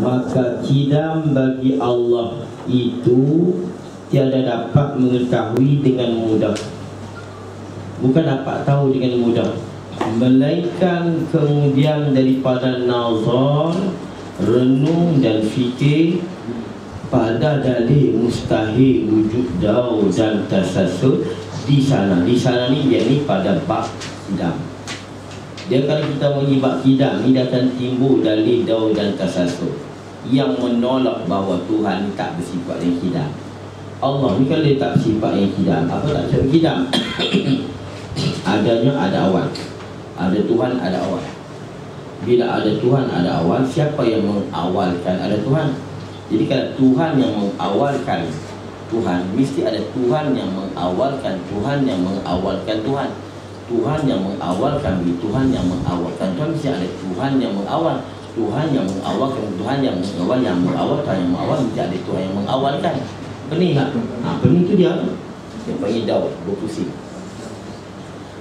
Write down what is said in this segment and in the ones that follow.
Maka kidam bagi Allah itu tiada dapat mengetahui dengan mudah. Bukan dapat tahu dengan mudah, melainkan kemudian daripada nazar, renung dan fikir pada dalil mustahil wujud daur dan tasasul di sana. Di sana ni dia ni pada bab kidam. Dia kalau kita mengibak kidam ni akan timbul dalil daur dan tasasul yang menolak bahawa Tuhan ni tak bersifat yang kidam. Allah ni kalau dia tak bersifat yang kidam, apa tak bersifat kidam? Adanya ada awal, ada Tuhan ada awal. Bila ada Tuhan ada awal, siapa yang mengawalkan ada Tuhan? Jadi kalau Tuhan yang mengawalkan Tuhan, mesti ada Tuhan yang mengawalkan Tuhan yang mengawalkan Tuhan. Tuhan yang mengawalkan Tuhan yang mengawalkan Tuhan, mesti ada Tuhan yang mengawal. Tuhan yang mengawalkan Tuhan yang mengawal, yang mengawal Tuhan yang mengawal, mesti ada Tuhan yang mengawalkan. Pening tak? Pening tu dia yang panggil daur, berpusing.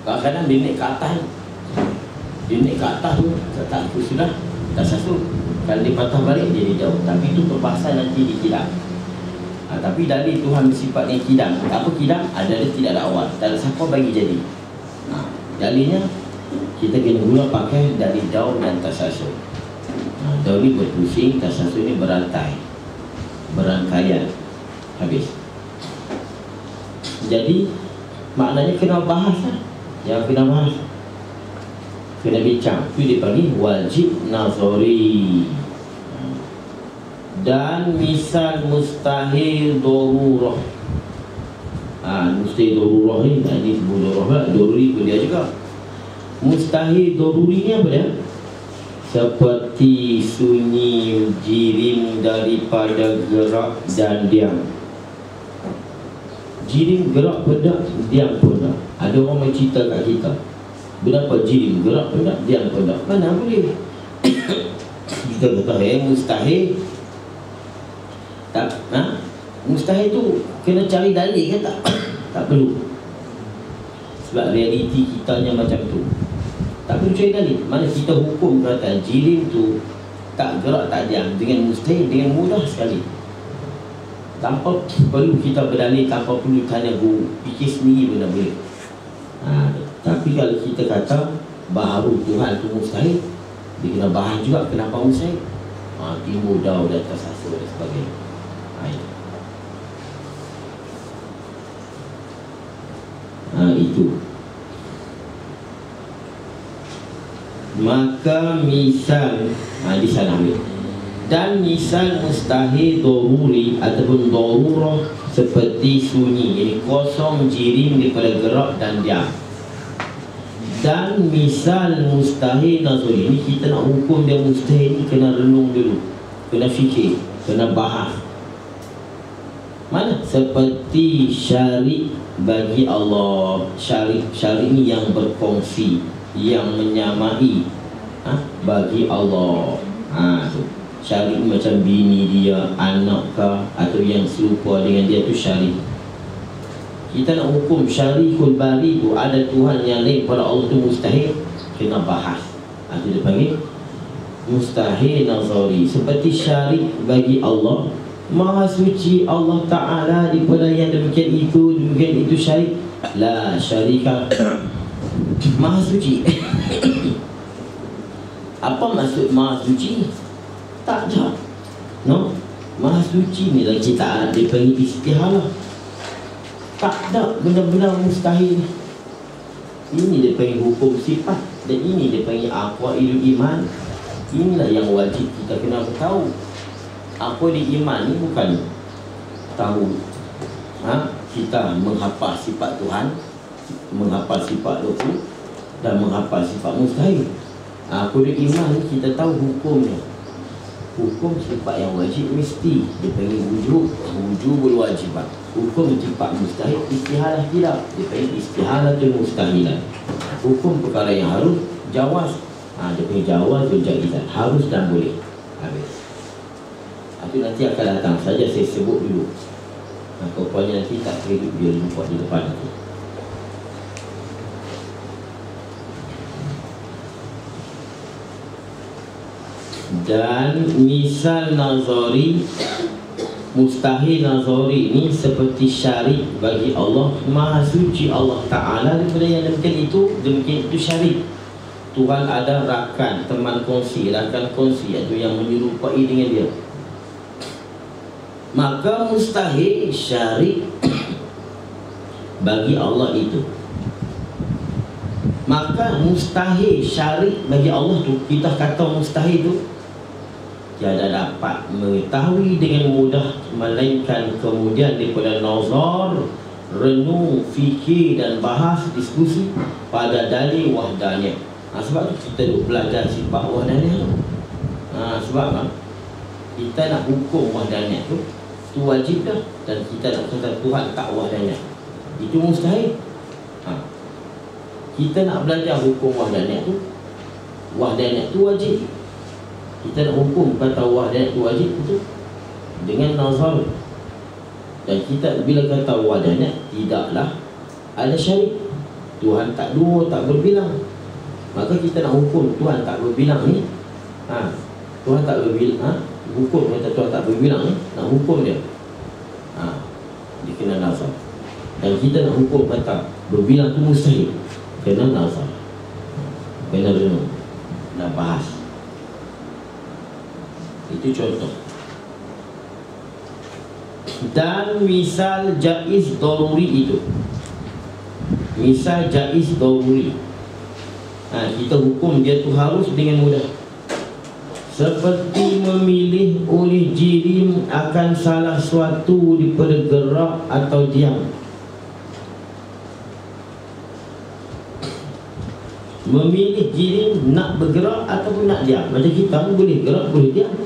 Kadang-kadang dia naik ke atas, dia naik ke atas tu tak sudah tak satu. Kalau dia patah balik dia daur. Tapi itu perbahasan nanti di kidam. Tapi dalil Tuhan bersifat yang kidam. Apa kidam? Ada dia tidak ada awal, tak ada siapa bagi jadi. Dalilnya kita kena guna pakai dalil daur dan tasasul. Daur ni berpusing, tasasul ni berantai, berangkaian, habis. Jadi maknanya kena bahas lah. Yang kena bahas, kena bincang. Itu dipanggil wajib nazari. Dan misal mustahil darurah. Mustahil darurah ni, ini sebut darurah lah. Daruri pun dia juga. Mustahil daruri ni apa dia? Seperti sunyi jirim daripada gerak dan diam. Jirim gerak pun tak, diam pun tak. Ada orang yang cerita kat kita, berapa jirim gerak pun tak, diam pun tak. Mana boleh? Kita kata mustahil. Tak, mustahil tu kena cari dalil ke tak? Tak perlu. Sebab realiti kitanya macam tu. Tak perlu cari dalil. Mana kita hukum kata jirim tu tak gerak tak diam dengan mustahil, dengan mudah sekali. Tanpa perlu kita berdalil, tanpa perlu tanya guru, fikir sendiri pun dah boleh. Tapi kalau kita kata baharu Tuhan tu mustahil, dia kena bahas juga kenapa mustahil. Timbul daur dan tasasul dan sebagainya. Itu. Maka misal di sana ambil. Dan misal mustahil daruri ataupun darurah seperti sunyi, jadi kosong jirim daripada gerak dan diam. Dan misal mustahil nazari, ini kita nak hukum dia mustahil ni kena renung dulu, kena fikir, kena bahas. Mana? Seperti syarik bagi Allah. Syarik ni yang berkongsi, yang menyamai bagi Allah. Tu syarik macam bini dia, anak kah, atau yang serupa dengan dia, tu syarik. Kita nak hukum syarikul bari tu ada Tuhan yang lain pada Allah tu mustahil, kena bahas. Itu dia panggil mustahil nazari. Seperti syarik bagi Allah, Maha suci Allah Ta'ala daripada yang demikian itu syarik. La syarika. Maha suci. Apa maksud maha suci? Tak ada. No? Maha suci ni lagi tak ada, dia panggil istihalah. Tak ada benda-benda mustahil. Ini dia panggil hukum sifat, dan ini dia panggil aqwaidul iman. Inilah yang wajib kita kena tahu. Aqwaidul iman ni bukan tahu kita menghafal sifat Tuhan, menghafal sifat Tuhan dan menghafal sifat mustahil. Aqwaidul iman ni kita tahu hukumnya. Hukum sifat yang wajib mesti dia panggil wujubul wajibat. Hukum sifat mustahil istihalah tidak, dia panggil istihalatul mustahilat. Hukum perkara yang harus jawaz, dia panggil jawaz dan jaizat, harus dan boleh. Habis. Itu nanti akan datang saja, saya sebut dulu. Kepalanya nanti tak kredit dia lupa di depan nanti. Dan misal nazari, mustahil nazari ni seperti syarik bagi Allah. Maha suci Allah Ta'ala daripada yang demikian itu syarik. Tuhan ada rakan, teman kongsi, rakan kongsi, iaitu yang menyerupai dengan dia. Maka mustahil syarik bagi Allah itu. Maka mustahil syarik bagi Allah tu, kita kata mustahil tu tiada dapat mengetahui dengan mudah, melainkan kemudian daripada nazar, renung, fikir dan bahas, diskusi pada dalil wahdaniah. Sebab tu kita duk belajar sifat wahdaniah. Sebab kita nak hukum wahdaniah tu wajib dah. Dan kita nak kata Tuhan tak wahdaniah, itu mustahil. Kita nak belajar hukum wahdaniah tu wajib. Kita nak hukum kata wahdaniah tu wajib itu dengan nazar. Dan kita bila kata wahdaniah tidaklah ada syarik. Tuhan tak dua, tak berbilang. Maka kita nak hukum Tuhan tak berbilang ni, Tuhan tak berbilang, hukum kata Tuhan tak berbilang ni, nak hukum dia, dia kena nazar. Dan kita nak hukum kata berbilang tu mustahil, kena nazar, kena renung, nak bahas. Itu contoh. Dan misal jaiz daruri itu, misal jaiz daruri, kita hukum dia tu harus dengan mudah. Seperti memilih oleh jirim akan salah suatu daripada gerak atau diam. Memilih jirim nak bergerak ataupun nak diam. Macam kita boleh gerak, boleh diam.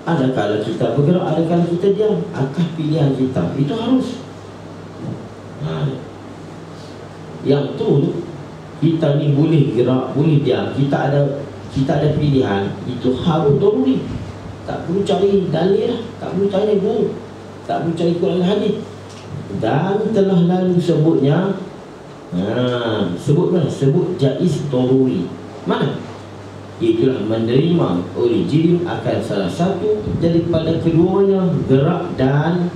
Ada kala kita bergerak, ada kala kita diam. Atas pilihan kita, itu harus. Yang tu kita ni boleh gerak, boleh diam. Kita ada pilihan. Itu harus daruri. Tak perlu cari dalil lah, tak perlu cari guru, tak perlu cari Quran hadis. Dan telah lalu sebutnya, sebut mana? Sebut jaiz daruri. Mana? Itulah menerima oleh jirim akan salah satu daripada keduanya, gerak dan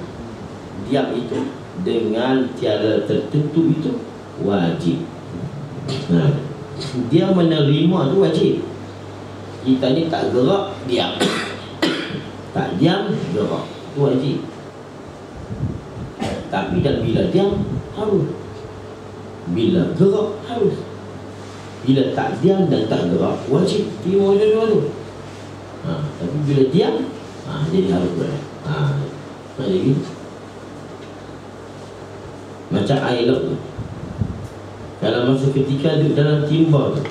diam itu dengan tiada tertentu, itu wajib. Dia menerima tu wajib. Kita ni tak gerak, diam. Tak diam, gerak, tu wajib. Tapi dan bila diam, harus. Bila gerak, harus. Bila tak diam dan tak gerak, wajib. Terima dua-dua tu. Tapi bila diam, jadi harus berada. Jadi macam air laut tu, dalam masa ketika duduk dalam timba tu,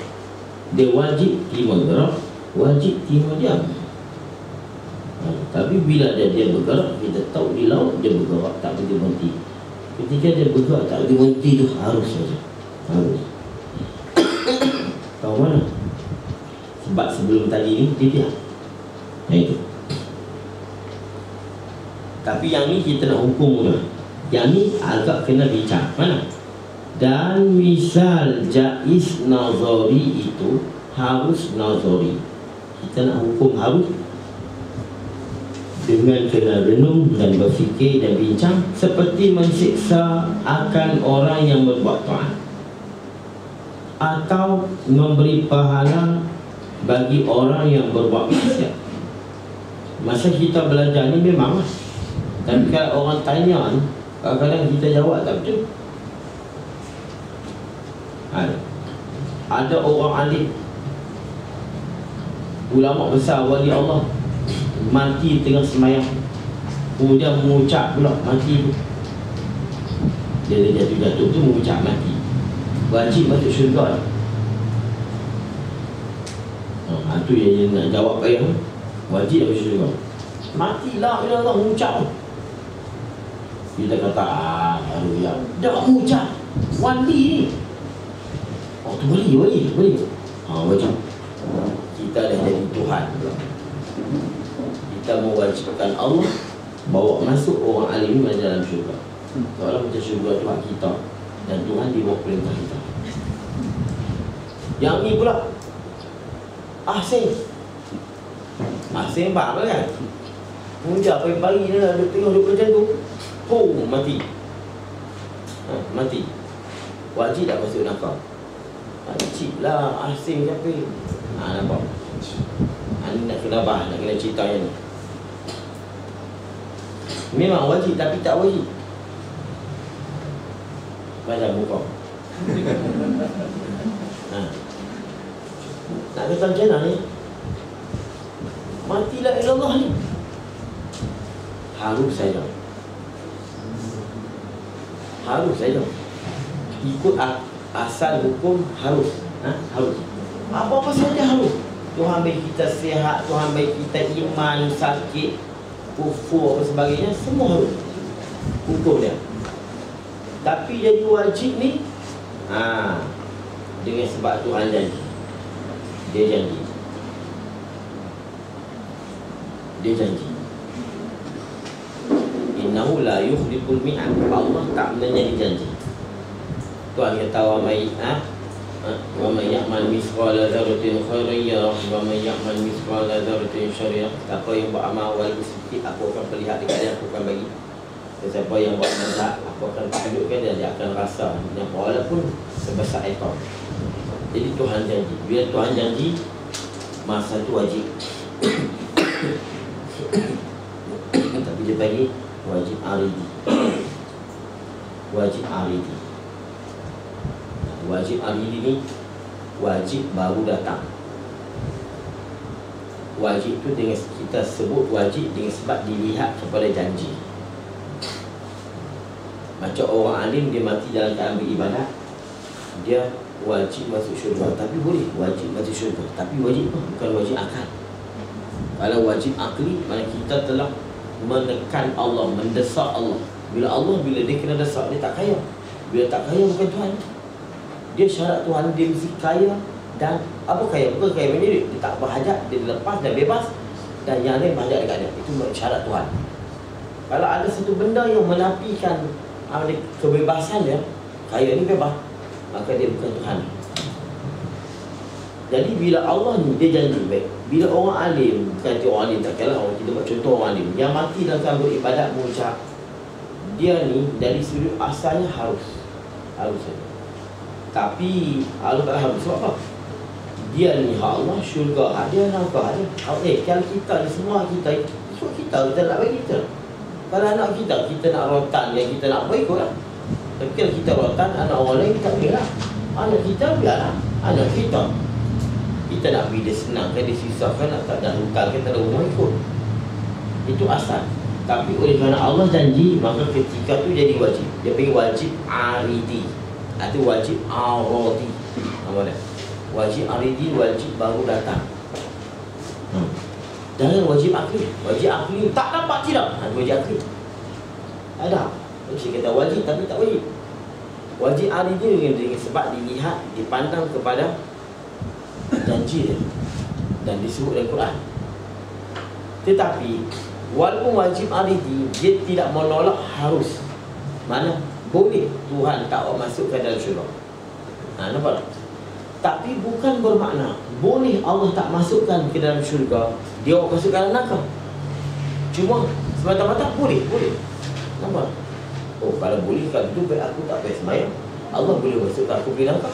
dia wajib terima gerak, wajib terima diam. Tapi bila dia bergerak, kita tahu di laut dia bergerak, tak boleh berhenti. Ketika dia bergerak tak boleh berhenti tu, harus saja. Harus. Tahu mana? Sebab sebelum tadi ni dia diam. Itu. Tapi yang ni kita nak hukum dah. Yang ni agak kena bincang. Mana? Dan misal jaiz nazari itu harus nazari. Kita nak hukum harus dengan kena renung dan berfikir dan bincang. Seperti mensiksa akan orang yang berbuat taat, atau memberi pahala bagi orang yang berbuat maksiat. Masa kita belajar ni memang, tapi kalau orang tanya ni, kadang-kadang kita jawab tak betul. Ada orang alim, ulama besar, wali Allah, mati tengah semayang, kemudian mengucap pula mati tu. Dia jatuh-jatuh tu mengucap mati, wajib masuk syurga. Itu yang nak jawab payah, wajib masuk syurga. Matilah bila Allah mengucap. Kita kata, aduh ya, dia tak mengucap, wali ni. Oh tu wali. Wajib. Kita dah jadi Tuhan. Kita mewajibkan Allah bawa masuk orang alim ni dalam syurga. Seolah macam syurga Tuhan kita, dan Tuhan di bawah perintah kita. Yang ni pula Ahsin, Sembang kan. Punca pagi-pagi dia duduk tengok duduk macam tu. Mati. Mati. Wajib tak masuk neraka? Wajib lah, asing siapa? Nampak? Ini nak kena nak kena cerita yang ni. Memang wajib tapi tak wajib. Macam muka. Nak kata macam mana ni? Mati la ilallah ni. Harus saja. Harus saja. Ikut asal hukum harus. Harus. Apa-apa saja harus. Tuhan bagi kita sihat, Tuhan bagi kita iman, sakit, kufur apa sebagainya, semua harus. Hukum dia. Tapi jadi wajib ni dengan sebab Tuhan janji. Dia janji. Dia janji. Innahu la yukhliful mi'ad. Allah tak menjadi janji. Tuhan kata wa may ya'mal mithqala dzarratin khairan yarah wa may ya'mal mithqala dzarratin syarran. Siapa yang buat amal walaupun sedikit, aku akan perlihat dekat dia, aku akan bagi. Dan siapa yang buat jahat, aku akan tunjukkan dia akan rasa yang walaupun sebesar ekor. Jadi Tuhan janji. Bila Tuhan janji, masa tu wajib. Tapi dia bagi wajib aridi. Wajib aridi. Wajib aridi ni wajib baru datang. Wajib tu dengan kita sebut wajib dengan sebab dilihat kepada janji. Macam orang alim dia mati dalam keadaan beribadat, dia wajib masuk syurga. Tapi boleh wajib masuk syurga, tapi wajib apa? Bukan wajib akal. Kalau wajib akli, mana kita telah menekan Allah, mendesak Allah. Bila dia kena desak, dia tak kaya. Bila tak kaya bukan Tuhan. Dia syarat Tuhan dia mesti kaya. Dan apa kaya? Bukan kaya punya duit. Dia tak berhajat, dia lepas dan bebas. Dan yang lain berhajat dekat dia. Itu syarat Tuhan. Kalau ada satu benda yang menafikan kebebasan dia, kaya ni bebas, maka dia bukan Tuhan. Jadi bila Allah ni dia janji baik. Bila orang alim, bukan orang alim tak kira orang, kita buat contoh orang alim yang mati dalam keadaan beribadat mengucap, dia ni dari sudut asalnya harus saja. Tapi Allah tak harus sebab apa? Dia ni hak Allah, syurga hak dia, neraka hak dia. Kalau kita ni semua kita ikut kita nak bagi kita. Kalau anak kita nak rotan yang kita nak buat ikutlah. Tapi kalau kita rotan, anak orang lain tak boleh lah. Anak kita biarlah. Anak kita nak beri dia senang kan, dia susahkan, tak ada luka kan, tak ada rumah ikut. Itu asal. Tapi oleh kerana Allah janji, maka ketika tu jadi wajib. Dia panggil wajib aridi atau wajib aradi. Apa dia? Wajib aridi, wajib baru datang. Jangan wajib akli. Wajib akli tak dapat tidak. Wajib akli ada. Saya kata wajib tapi tak wajib. Wajib aridi dengan sebab dilihat, dipandang kepada janji dia dan disebut dalam Quran. Tetapi walaupun wajib aridi, dia tidak menolak harus. Mana boleh Tuhan tak masukkan dalam syurga. Nampak tak? Tapi bukan bermakna boleh Allah tak masukkan ke dalam syurga, dia masukkan dalam neraka. Cuma semata-mata boleh. Nampak? Kalau boleh, kalau tu baik aku tak payah sembahyang. Allah boleh masukkan aku ke neraka.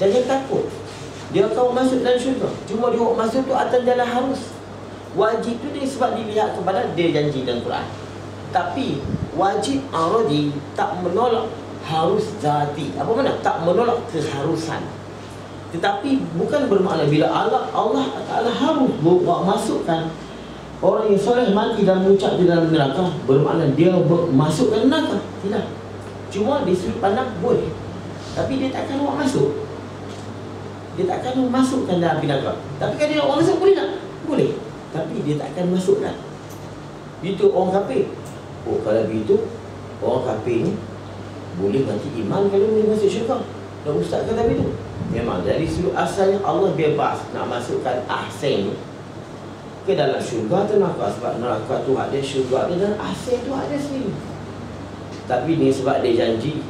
Jangan takut. Dia akan masuk dalam syurga. Cuma dia masuk tu atas jalan harus. Wajib tu dia sebab dilihat kepada dia janji dalam Quran. Tapi wajib aradi tak menolak harus zati. Apa makna? Tak menolak keharusan. Tetapi bukan bermakna bila Allah Ta'ala harus masukkan orang yang soleh mati dan mengucap di dalam neraka, bermakna dia masukkan neraka. Tidak. Cuma di sudut pandang boleh. Tapi dia takkan orang masuk. Dia takkan masukkan dalam api neraka. Tapi kalau dia orang masuk boleh tak? Boleh. Tapi dia takkan masukkan. Itu orang kafir. Kalau begitu orang kafir ni boleh mati iman kalau dia masuk syurga. Dan ustaz kata begitu. Memang dari sudut asalnya Allah bebas nak masukkan ahsan ke dalam syurga atau neraka. Sebab neraka tu hak dia, syurga dia, dan ahsan tu hak dia sendiri. Tapi ni sebab dia janji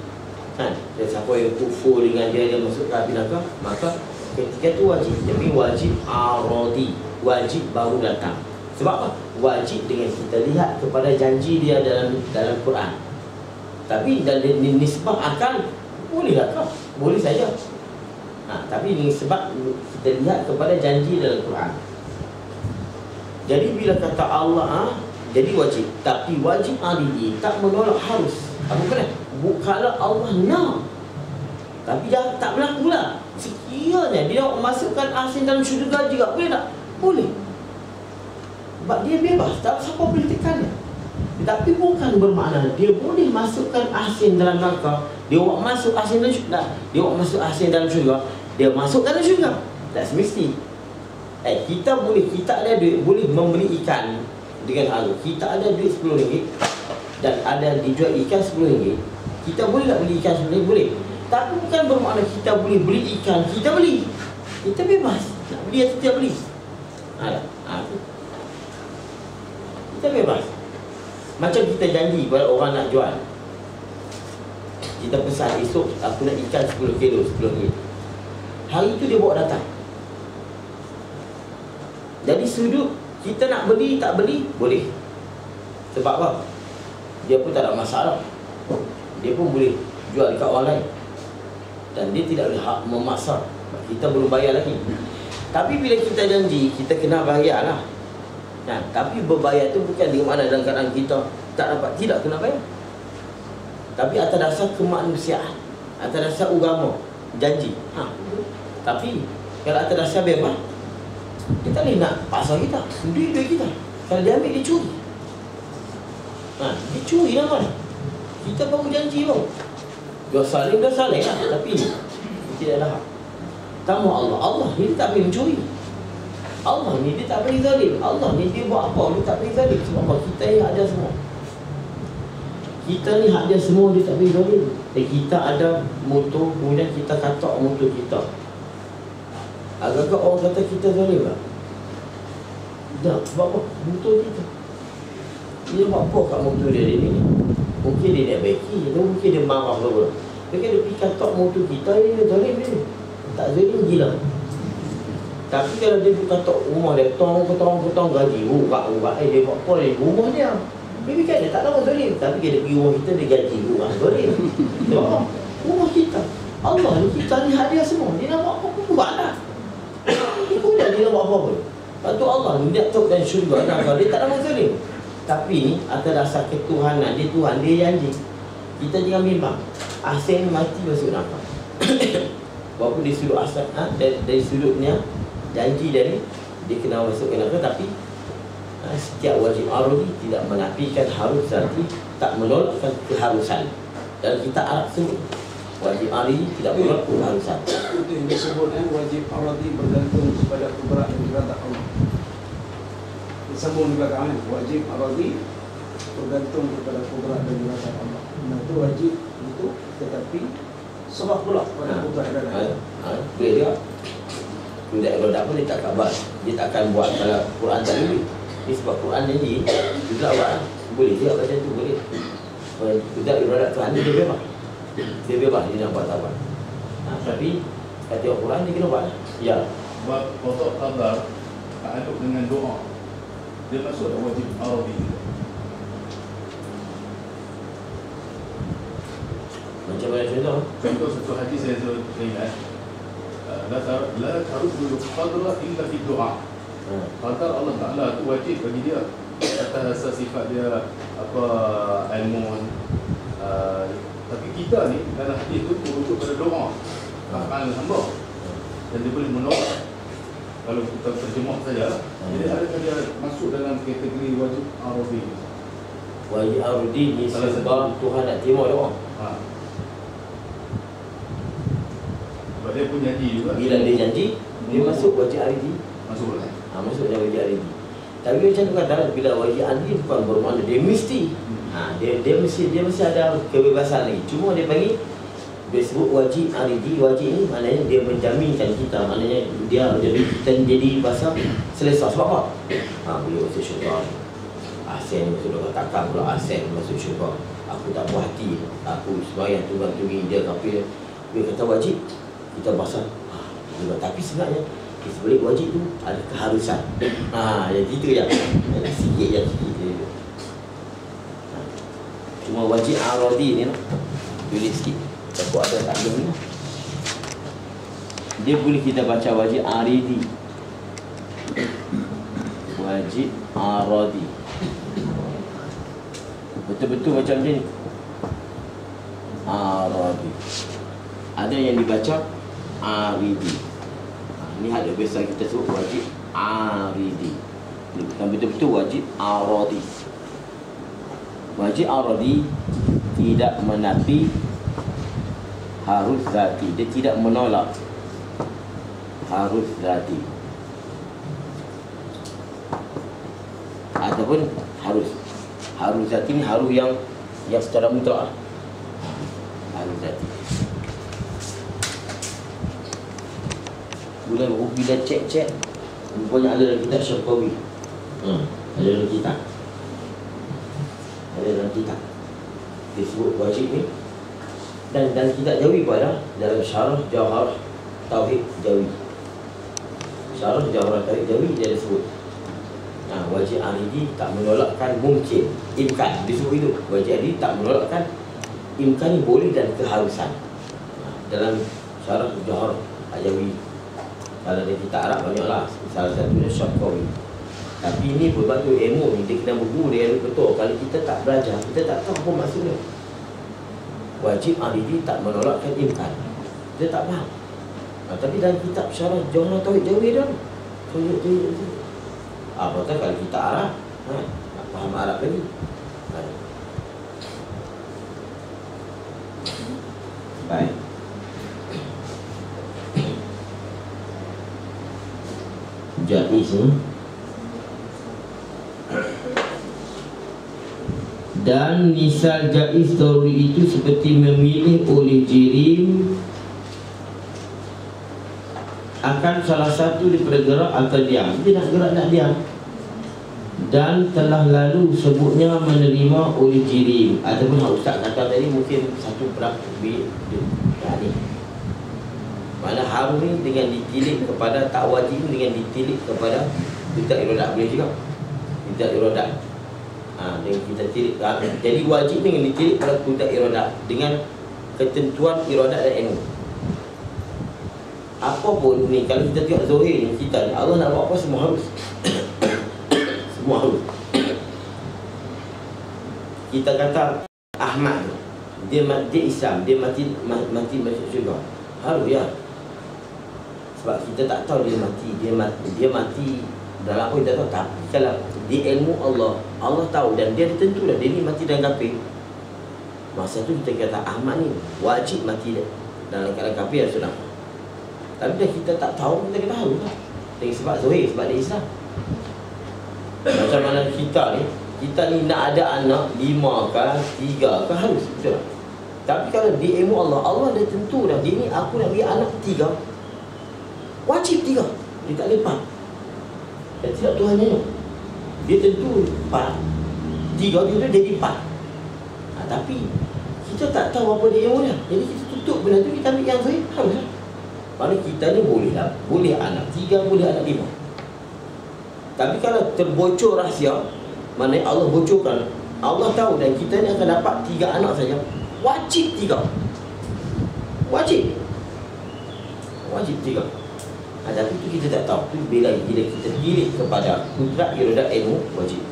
dan siapa yang kufur dengan dia masuk ke api neraka, maka ketika tu wajib. Jadi wajib aradi. wajib baru datang. Sebab apa? Wajib dengan kita lihat kepada janji dia dalam Quran. Tapi dari nisbah akal boleh tak? Boleh saja. Tapi ini sebab kita lihat kepada janji dalam Quran. Jadi bila kata Allah jadi wajib, tapi wajib ini tak menolak harus. Apa kena? Kalau Allah nak, tapi jangan tak berlaku lah. Sekiranya dia masukkan asin dalam syurga juga, boleh tak? Boleh. Sebab dia bebas, tak siapa boleh tekannya. Tapi bukan bermakna dia boleh masukkan asin dalam neraka. Dia masuk asin dalam syurga, dia masuk asin dalam syurga, dia masuk dalam syurga. Tak semesti. Kita ada duit, boleh membeli ikan dengan harga. Kita ada duit RM10 dan ada dijual ikan RM10. Kita boleh tak beli ikan RM10? Boleh. Tapi bukan bermakna kita boleh beli ikan, kita beli. Kita bebas nak beli atau tidak beli. Kita bebas. Macam kita janji kepada orang nak jual, kita pesan esok aku nak ikan 10 kilo, RM10. Hari itu dia bawa datang. Jadi sudut kita nak beli tak beli boleh. Sebab apa? Dia pun tak ada masalah. Dia pun boleh jual dekat orang lain. Dan dia tidak boleh hak memaksa. Kita belum bayar lagi. Tapi bila kita janji, kita kena bayar lah. Tapi berbayar tu bukan di mana dalam keadaan kita tak dapat, tidak kena bayar. Tapi atas dasar kemanusiaan, atas dasar agama, janji. Tapi kalau atas dasar bebas, dia tak boleh nak paksa kita. Duit kita. Kalau dia ambil, dia curi. Dia curi lah mana. Kita baru janji pun. Dia saling lah. Tapi tidak ada hak. Kamu Allah ni dia tak boleh mencuri. Allah ni dia tak boleh zalim. Allah ni dia buat apa, dia tak boleh zalim. Sebab apa? Kita ni ada semua. Kita ni hak dia semua, dia tak boleh zalim. Kita ada motor, kemudian kita katak motor kita. Agak-agak orang kata kita zalim tak? Tak, sebab apa? Motor kita. Dia buat apa kat motor dia ni? Mungkin dia nak baiki, atau mungkin dia marah ke. Dia kan dia pergi katak motor kita, dia zalim dia. Tak zalim gila. Tapi kalau dia buka katak rumah dia, potong gaji, urat. Dia buat apa ni? Rumah dia. Dia fikir dia tak tahu zalim. Tapi dia pergi rumah kita, dia gaji urat zalim. Sebab apa? Rumah kita. Allah ni kita ni hadiah semua. Dia nak buat apa pun buat lah. Dia nak buat apa pun. Lepas tu Allah ni dia tok dan syurga. Dia tak nak zalim. Tapi ni atas dasar ketuhanan dia, Tuhan dia janji. Kita jangan bimbang. Asin mati masuk neraka. Walaupun dari sudut asal, dari sudutnya janji dia ni dia kena masuk ke neraka. Tapi setiap wajib arudi tidak menafikan harus, berarti tak menolakkan keharusan. Dan kita Arab sebut wajib arudi tidak menolak keharusan. Itu yang disebut wajib arudi bergantung kepada kudrat dan iradah Allah. Disambung di belakang, wajib arudi bergantung kepada kudrat dan iradah Allah. Itu wajib itu, tetapi sebab pula pada kudrat dan iradah. Boleh dia. Tidak iradah pun dia tak khabar. Dia tak akan buat kalau Quran tak boleh. Ini sebab Quran janji dia tak buat. Boleh dia macam tu, boleh. Tidak iradah Tuhan dia bebas. Dia bebas, dia nak buat tak buat. Tapi kata Quran dia kena buat. Ya. Sebab kotak qadar tak aduk dengan doa. Dia masuk dalam wajib arudi. Macam mana contoh? Contoh satu hadis saya ingat, la taruddu qadra illa fi du'a. Qadar Allah Taala tu wajib bagi dia atas asas sifat dia apa ilmu. Tapi kita ni dalam hadis tu merujuk pada doa amal hamba. Dan dia boleh menolak. Kalau kita terjemah saja, jadi adakah dia masuk dalam kategori wajib arudi? Wajib arudi ni sebab Tuhan nak terima doa. Sebab dia pun janji juga. Bila dia janji, dia masuk wajib arudi. Masuk lah. Masuk dalam wajib arudi. Tapi macam tu kata, bila wajib arudi bukan bermakna dia mesti. Dia mesti ada kebebasan lagi. Cuma dia panggil, dia sebut wajib aridi. Wajib ni maknanya dia menjaminkan kita. Maknanya dia jadi bahasa selesa. Sebab apa? Bila masuk syurga, Asen sudah katakan pula Asen masuk syurga. Aku tak puas hati. Aku sembahyang tunggang-tunggi dia. Tapi dia kata wajib, kita bahasa. Tapi sebenarnya Sebalik wajib tu ada keharusan. Yang gitu je. Sikit je. Cuma wajib aradi ni lah. Tulis sikit. Takut ada tak ada ni lah. Dia boleh kita baca wajib aridi. Wajib aradi. Betul-betul macam ni. Aradi. Ada yang dibaca aridi. Ni ada biasa kita sebut wajib aridi. Ini bukan betul-betul wajib aradi. Wajib aradi tidak menafi harus zati. Dia tidak menolak harus zati ataupun harus zati ni harus yang secara mutlak. Harus zati. Bila cek rupanya ada dalam kitab Syarqawi. Ada dalam kitab. Dia sebut wajib ni. Dan kitab Jawi pun ada dalam Syarah Jawhar Tauhid Jawi. Syarah Jawhar Tauhid Jawi dia ada sebut. Wajib aridi tak menolakkan mungkin, imkan. Dia sebut itu. Wajib aridi tak menolakkan imkan ni boleh dan keharusan. Dalam Syarah Jawhar Jawi. Kalau ada kitab Arab banyaklah. Salah satunya Syarqawi. Tapi ini berbagai ilmu ni dia kena berguru dia betul. Kalau kita tak belajar, kita tak tahu apa maksudnya. Wajib aridi tak menolakkan imkan. Kita tak faham. Tapi dalam kitab Syarah Jawhar Tauhid Jawi dah. Apatah kalau kita Arab, tak faham Arab lagi. Baik. Jaiz dan misal jaiz daruri itu seperti memilih oleh jirim akan salah satu daripada gerak atau diam. Dia nak gerak nak diam. Dan telah lalu sebutnya menerima oleh jirim ataupun ustaz kata tadi mungkin satu perabot ni. Mana harum ni dengan ditilik kepada tak wajib dengan ditilik kepada tidak iradat boleh juga. Tidak iradat. Dengan kita tilik. Jadi wajib dengan ditilik kepada tidak iradat dengan ketentuan iradat dan ilmu. Apa pun ni kalau kita tengok zahir ni kita ni Allah nak buat apa semua harus. Semua harus. Kita kata Ahmad dia Islam, dia mati masuk syurga. Harus ya. Sebab kita tak tahu dia mati dalam apa kita tahu. Tapi kalau di ilmu Allah tahu dan dia tentu dah dia ni mati dalam kafir. Masa tu kita kata Ahmad ni wajib mati dalam keadaan kafir sudah. Tapi dah kita tak tahu, kita kata harus lah. Sebab Zohir, sebab dia Islam. Macam mana kita ni nak ada anak 5 ke 3 ke harus, betul tak? Tapi kalau di ilmu Allah dah tentu dah dia ni aku nak bagi anak 3 wajib 3. Dia tak lepas. Dan tidak Tuhan tengok. Dia tentu 4 3 dia jadi 4. Tapi kita tak tahu apa dia ilmu dia. Jadi kita tutup benda tu, kita ambil yang Zohir, harus lah. Mana kita ni boleh lah. Boleh anak 3, boleh anak 5. Tapi kalau terbocor rahsia, mana Allah bocorkan, Allah tahu dan kita ni akan dapat 3 anak saja, wajib 3. Wajib 3. Tapi itu kita tak tahu. Bila kita pilih kepada kudrat iradat ilmu, wajib.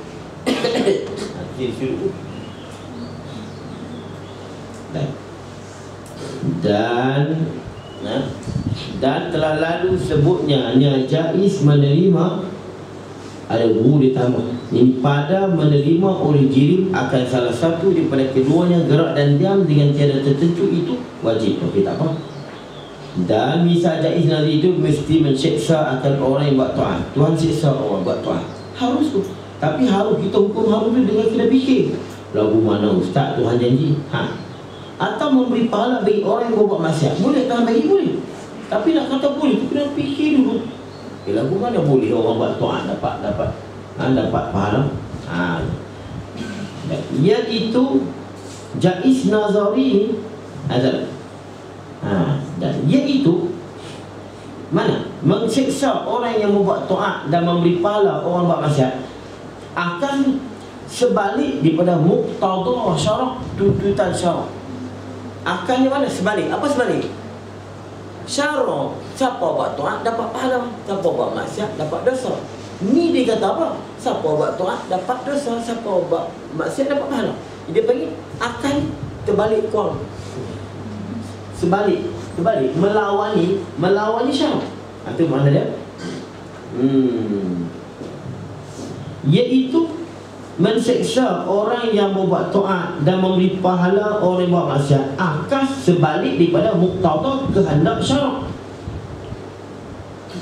Jadi suruh tu. Dan telah lalu sebutnya jaiz menerima, ada guru ditambah ini pada menerima oleh jirim akan salah satu daripada keduanya gerak dan diam dengan tiada tertentu itu wajib. Okey, tak apa. Dan misal jaiz nazar itu mesti menseksa akan orang yang buat taat. Tuhan seksa orang buat taat. Harus tu. Tapi harus kita hukum harus tu dengan kita fikir. Lagu mana ustaz Tuhan janji? Atau memberi pahala bagi orang yang buat maksiat. Boleh Tuhan bagi? Boleh. Tapi nak kata boleh tu kena fikir dulu. Lagu mana boleh orang buat taat dapat pahala? Iaitu jaiz nazari azal. Dan iaitu mana? Mensiksa orang yang membuat taat dan memberi pahala orang buat maksiat akan sebalik daripada muqtada syarak, tuntutan syarak. Akannya mana? Sebalik. Apa sebalik? Syarak, siapa buat taat dapat pahala, siapa buat maksiat dapat dosa. Ni dia kata apa? Siapa buat taat dapat dosa, siapa buat maksiat dapat pahala. Dia panggil akan terbalik kau. Sebalik, melawani syarak. Itu mana dia? Iaitu menseksa orang yang membuat taat dan memberi pahala orang yang buat maksiat akan sebalik daripada muqtada kehendak syarak.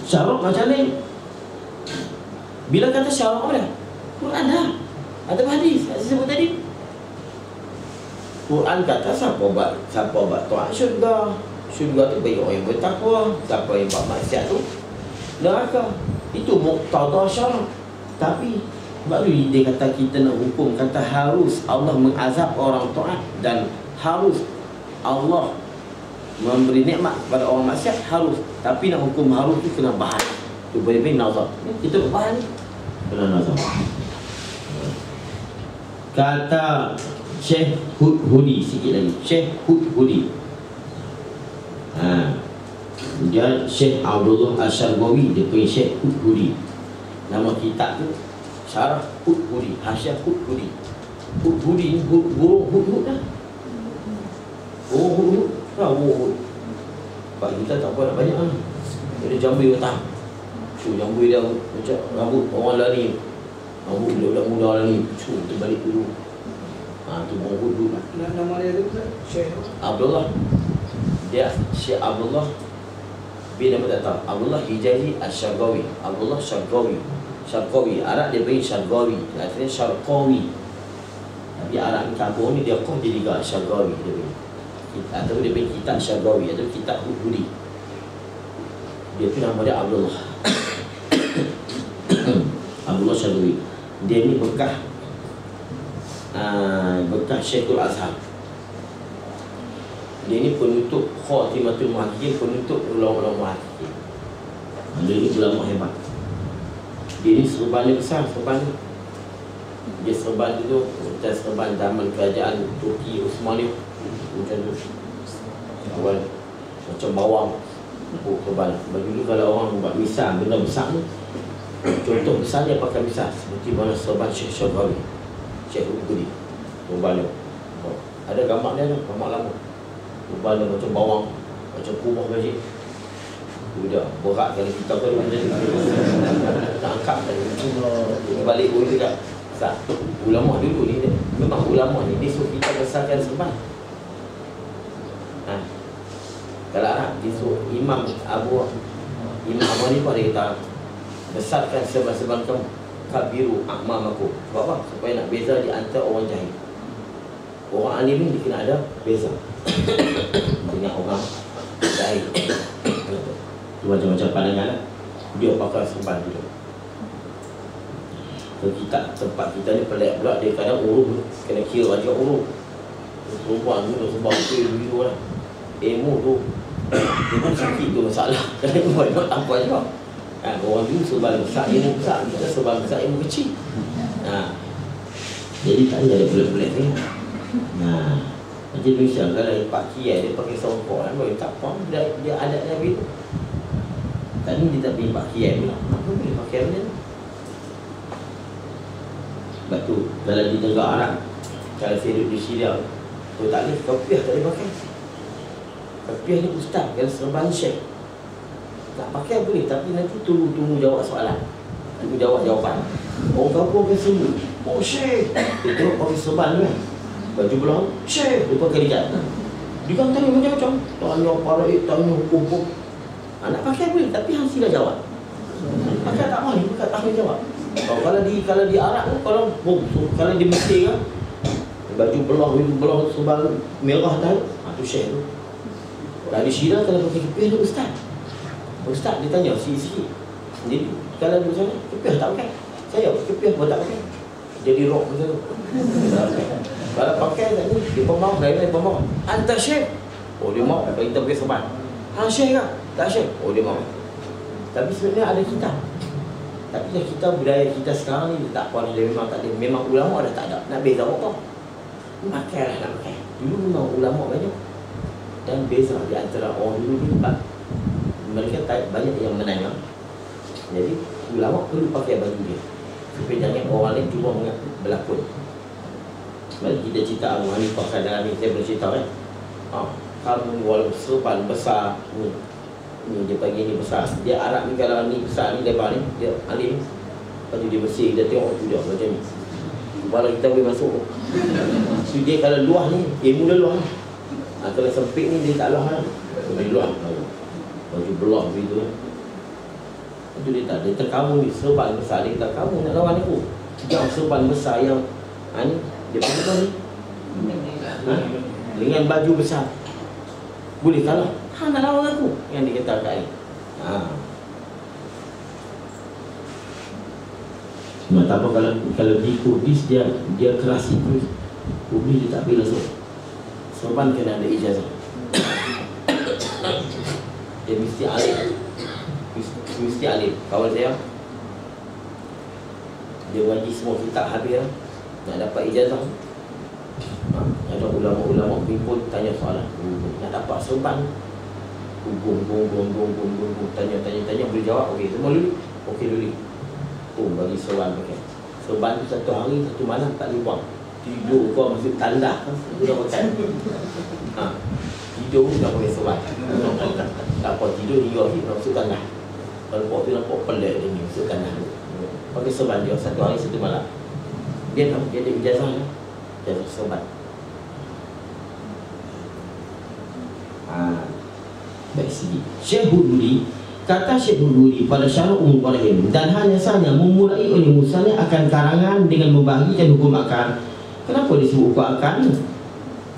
Syarak macam ni. Bila kata syarak apa dia? Quran dah. Ada hadis saya sebut tadi. Quran kata siapa buat taat syurga. Syurga tu bagi orang yang bertakwa. Siapa yang buat maksiat tu neraka. Itu muqtada syarak. Tapi baru dia kata kita nak hukum, kata harus Allah mengazab orang taat dan harus Allah memberi nikmat kepada orang maksiat, harus. Tapi nak hukum harus tu kena bahan. Tu boleh nazar. Kita bahan kena nazar. Kata Syekh Hudi sikit lagi. Syekh Hudi. Dia Syekh Abdullah Asyargawi, dia punya Syekh Hudi. Nama kitab tu Syarah Hudi, Hasyiah Hudi. Hudi ni burung hudhud dah. Oh hudhud. Hudhud. Pak kita tak apa nak banyak lah. Dia jambu datang. Jambu dia macam rambut orang lari. Rambut budak-budak muda lari. Kita balik dulu. Tu burung hudhud lah. Nama dia tu Syekh Abdullah. Dia Syekh Abdullah bin nama tak tahu. Abdullah Hijazi Asyargawi. Abdullah Syarqawi, Arab dia panggil Syarqawi, artinya Syarqawi. Tapi Arab ni kampung ni dia kau jadi juga Syarqawi dia panggil. Atau dia panggil kitab Syarqawi atau kitab Hudi. Dia tu nama dia Abdullah. Abdullah Syarqawi. Dia ni bekas Syekhul Azhar. Dia ni penutup Khatimatul Muhaqqiqin, penutup ulama-ulama muhaqqiqin. Dia ni ulama hebat. Dia ni serban dia besar, serban ni. Dia serban tu macam serban zaman kerajaan Turki Uthmani. Macam tu. Serban macam bawang. Serban. Dulu kalau orang buat misal benda besar ni, contoh besar dia pakai misal seperti mana serban Syekh Syarqawi, Syekh Hudi. Serban dia. Ada gambar dia tu, gambar lama. Serban dia macam bawang, macam kubah bajik. Dia berat kalau kita kalau macam nak angkat tadi balik boleh juga. Ulama dulu ni memang ulama ni dia suruh kita besarkan serban. Kalau Arab dia suruh Imam Abu Hanifah dia kata besarkan serban-serban kamu kabiru akmamaku. Sebab apa? Supaya nak beza di antara orang jahil. Orang alim ni dia kena ada beza dengan orang jahil. Macam-macam pandangan lah. Dia pakai serban dulu. Kita tempat kita ni pelik pula. Dia kadang urut kena kira aja urut. Serban tu sebab tu lah. Ilmu tu dia pun sakit tu masalah. Kadang buat apa juga. Orang dulu serban besar ilmu besar, kita serban besar ilmu kecil. Jadi tak ada pelik-pelik ni. Macam Indonesia kalau Pak Kiai dia pakai songkok kan, tak apa dia adat Nabi tu. Tadi dia tak pergi Pak Kiai pula. Apa boleh pakai benda tu? Sebab tu kalau di negara Arab, kalau saya duduk di Syria, tu tak boleh kopiah tak boleh pakai. Kopiah ni ustaz, kalau serban syekh tak pakai boleh, tapi nanti tunggu jawab soalan. Tunggu jawab jawapan. Orang kampung akan sembuh. Oh syekh, dia tengok pakai serban tu kan, baju belah, syekh, dia pakai lihat. Dia kan tanya macam-macam, tanya paraik, tanya hukum. Nak pakai boleh, tapi hang sila jawab. Pakai tak boleh, pakai tak boleh jawab. Kalau di Arab tu, kalau di Mesir kan, baju belah serban merah tadi, tu syekh tu. Kalau di Syria kalau pakai kepiah tu ustaz. Ustaz dia tanya sikit-sikit. Jadi kalau di sana kepiah tak pakai. Saya kepiah pun tak pakai. Jadi rock macam tu. Kalau pakai tadi dia pemau, lain pemau. Anta syekh. Oh dia mau bagi kita pakai serban. Hang syekh kan? Tak syekh. Oh dia mau. Tapi sebenarnya ada kitab. Tapi kita budaya kita sekarang ni tak apa, dia memang tak ada. Memang ulama dah tak ada. Nak beza apa? Pakailah nak pakai. Dulu memang ulama banyak. Dan beza di antara orang dulu ni, mereka tak banyak yang menanya. Jadi ulama perlu pakai baju dia supaya jangan orang lain cuba mengaku berlakon. Sebab kita cerita Abu Hanifah kadang ni, saya boleh cerita kan. Kamu walaupun serban besar ni dia bagi ni besar. Dia Arab ni kalau ni besar ni lebar ni, dia alim. Lepas tu dia bersih, dia tengok tu dia macam ni. Kepala kita boleh masuk. So dia kalau luah ni, ilmu dia luah. Kalau sempit ni dia tak luah lah. Dia luah. Baju belah begitu. Itu dia tak, dia terkamu ni serban besar. Dia kata kamu nak lawan aku. Yang serban besar yang ni, dia pakai ni dengan baju besar. Boleh kalah. Nak lawan aku. Yang dia kata kat ni. Tak apa kalau di Kudis dia keras itu. Kudis dia tak boleh langsung. Serban kena ada ijazah. Dia mesti alim. Mesti alim. Kawan saya, dia wajib semua kitab habis nak dapat ijazah. Ada ulama-ulama pun tanya soalan. Nak dapat serban, hubung, tanya, boleh jawab. Okey, semua dulu. Okey dulu. Bagi serban pakai. Serban tu satu hari, satu malam tak boleh buang. Tidur kau masih tanda kan? Dah pakai. Tidur dah pakai serban. Tak apa, tidur 3 hari masuk tanah. Kalau tu nampak pelik dia ni, masuk tanah. Pakai serban dia satu hari, satu malam. Dia ada ijazah lah. Ijazah serban. Baik segi Syekh Huduri, kata Syekh Huduri pada Syarah Ummul Barahim, dan hanya saja memulai oleh musannif akan karangan dengan membahagikan hukum akal. Kenapa disebut hukum akal ni?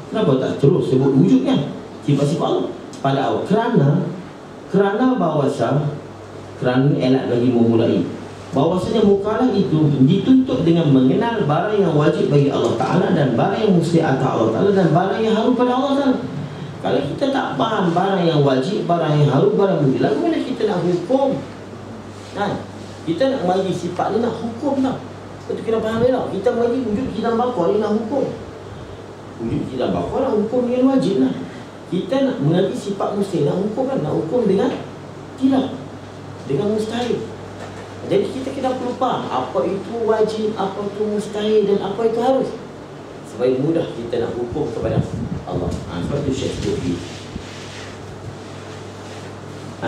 Kenapa tak terus sebut wujudnya, sifat-sifat Allah pada awal? Kerana kerana elak bagi memulai bahwasanya mukalah itu dituntut dengan mengenal barang yang wajib bagi Allah Ta'ala dan barang yang mesti atas Allah Ta'ala dan barang yang harum pada Allah Ta'ala. Kalau kita tak faham barang yang wajib, barang yang harum, barang yang mesti, lagu mana kita nak hukum? Kita nak bagi sifat ni, nak hukum tak? Itu kena faham elok. Kita bagi wujud kita bakar ni nak hukum. Wujud kita bakar nak hukum dengan wajib lah. Kita nak mengambil sifat mesti, nak hukum kan? Nak hukum dengan tidak, dengan mustahil. Jadi kita kena perlu faham apa itu wajib, apa itu mustahil dan apa itu harus, supaya mudah kita nak hukum kepada Allah. Sebab itu Syekh Sufi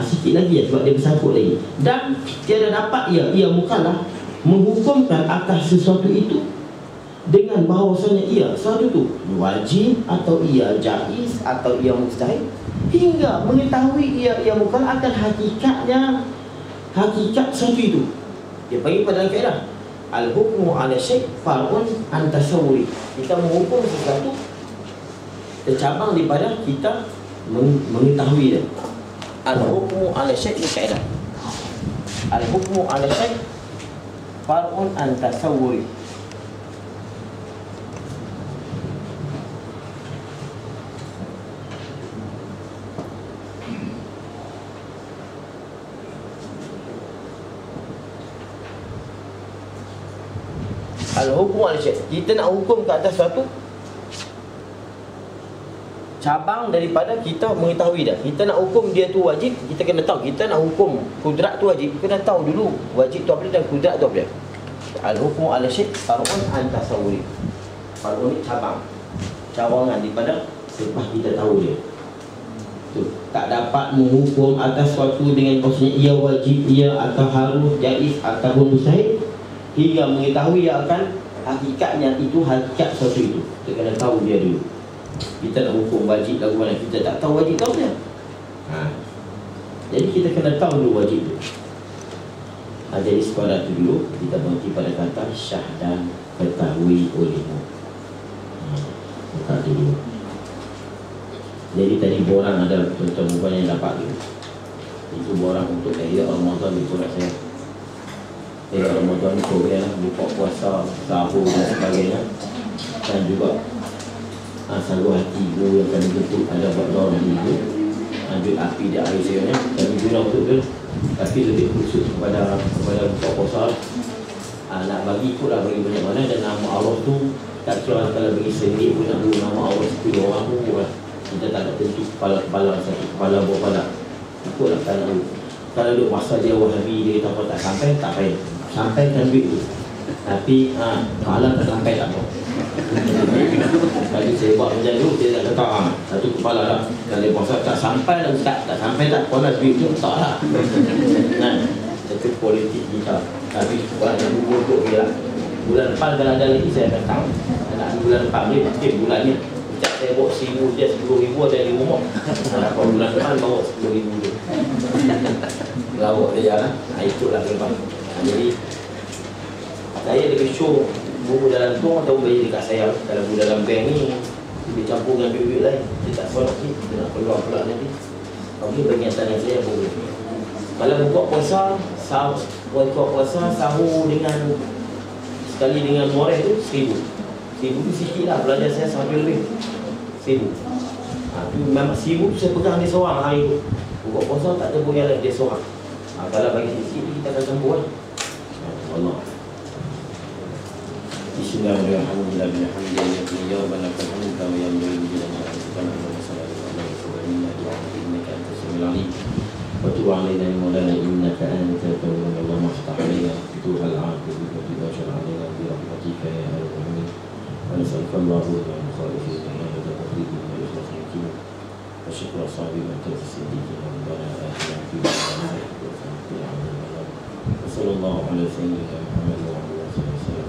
sikit lagi ya, sebab dia bersangkut lagi. Dan tiada dapat ia mukallaf menghukumkan atas sesuatu itu dengan bahawasanya ia sesuatu itu wajib atau ia jaiz atau ia mustahil, hingga mengetahui ia mukallaf akan hakikat sesuatu itu. Dia bagi pada kaedah al-hukmu ala syai' far'un an tasawwuri. Kita menghukum sesuatu tercabang daripada kita mengetahui dia. Al-hukmu ala syai' ni kaedah. Al-hukmu ala syai' far'un an tasawwuri. Al-hukmu ala syai', kita nak hukum ke atas sesuatu cabang daripada kita mengetahui dah. Kita nak hukum dia tu wajib, kita kena tahu. Kita nak hukum kudrat tu wajib, kena tahu dulu wajib tu apa dan kudrat tu apa. Al-hukmu ala syai' far'un an tasawwuri. Far'un ni cabangan daripada selepas kita tahu dia. Tu, tak dapat menghukum atas sesuatu dengan maksudnya ia wajib, ia atau harus, jaiz ataupun mustahil, hingga mengetahui ia akan hakikatnya itu, hakikat sesuatu itu. Kita kena tahu dia dulu. Kita nak hukum wajib lagu mana, kita tak tahu wajib tahu dia. Jadi kita kena tahu dulu wajib tu. Jadi sekolah tu dulu kita berhenti pada kata syahdan ketahui olehmu. Bukan dulu. Jadi tadi borang ada contoh yang dapat tu. Itu borang untuk tahiyat Ramadan di surat saya. Tahiyat Ramadan ni program buka puasa, sahur dan sebagainya. Dan juga saluh hati itu yang kami bentuk ada buat daun hati itu, ambil api di air saya ni, kami guna untuk tu Tapi lebih khusus kepada buka puasa, nak bagi ikutlah, bagi banyak mana. Dan nama Allah tu tak kira kalau bagi sendiri pun nak beri nama Allah 10 orang pun lah. Kita tak ada tentu kepala satu kepala buah kepala. Ikutlah kalau duk masa dia Wahabi, dia kata tak sampai, tak payah. Sampai kan duit tu. Tapi kalau tak sampai tak apa. Tadi saya buat macam tu, dia tak kata satu kepala lah. Kalau dia puasa tak sampai lah, tak sampai tak apa lah, duit tu tak lah. Itu politik kita. Tapi orang yang buruk dia lah. Bulan depan kalau ada lagi saya akan tahu. Nak bulan depan ni pasti bulannya. Sejak saya bawa 1,000 dia 10,000 ada di rumah. Kalau bulan depan bawa 10,000 dia. Lawak dia lah. Ikutlah lepas. Jadi saya lebih show buku dalam tu atau bayar dekat saya. Kalau buku dalam bank ni dia campur dengan duit lain, dia tak solok ni, dia nak keluar pula nanti. Okey, bagi antara saya boleh. Kalau buka puasa, sahur dengan sekali dengan moreh tu 1,000. 1,000 tu sikit lah, belajar saya sampai lebih 1,000. Tu memang 1,000 tu saya pegang dia seorang hari tu. Buka puasa tak ada pun yang lain, dia seorang. Kalau bagi sikit kita akan campur kan. Allah. Bismillahirrahmanirrahim. Alhamdulillah ya rabbana lakal hamdu kama yanbaghi li jalali wajhika wa sallallahu alaihi wa sallam innaka antas samiul alim. Wa tub alaina ya maulana innaka antat tawwabur rahim. Allahumma iftah alaina futuhal aqib wa tubashir alaina bi rahmatika ya arhamar rahimin. Wa nas'aluka Allahumma min khairil dunya wa taqdirin wa ikhlasil din. Wa syukra sabiqan tasdiqin wa rabbana atina fid dunya hasanatan wa qina adhaban nar. Wa sallallahu ala sayyidina Muhammad wa ala alihi wa sahbihi.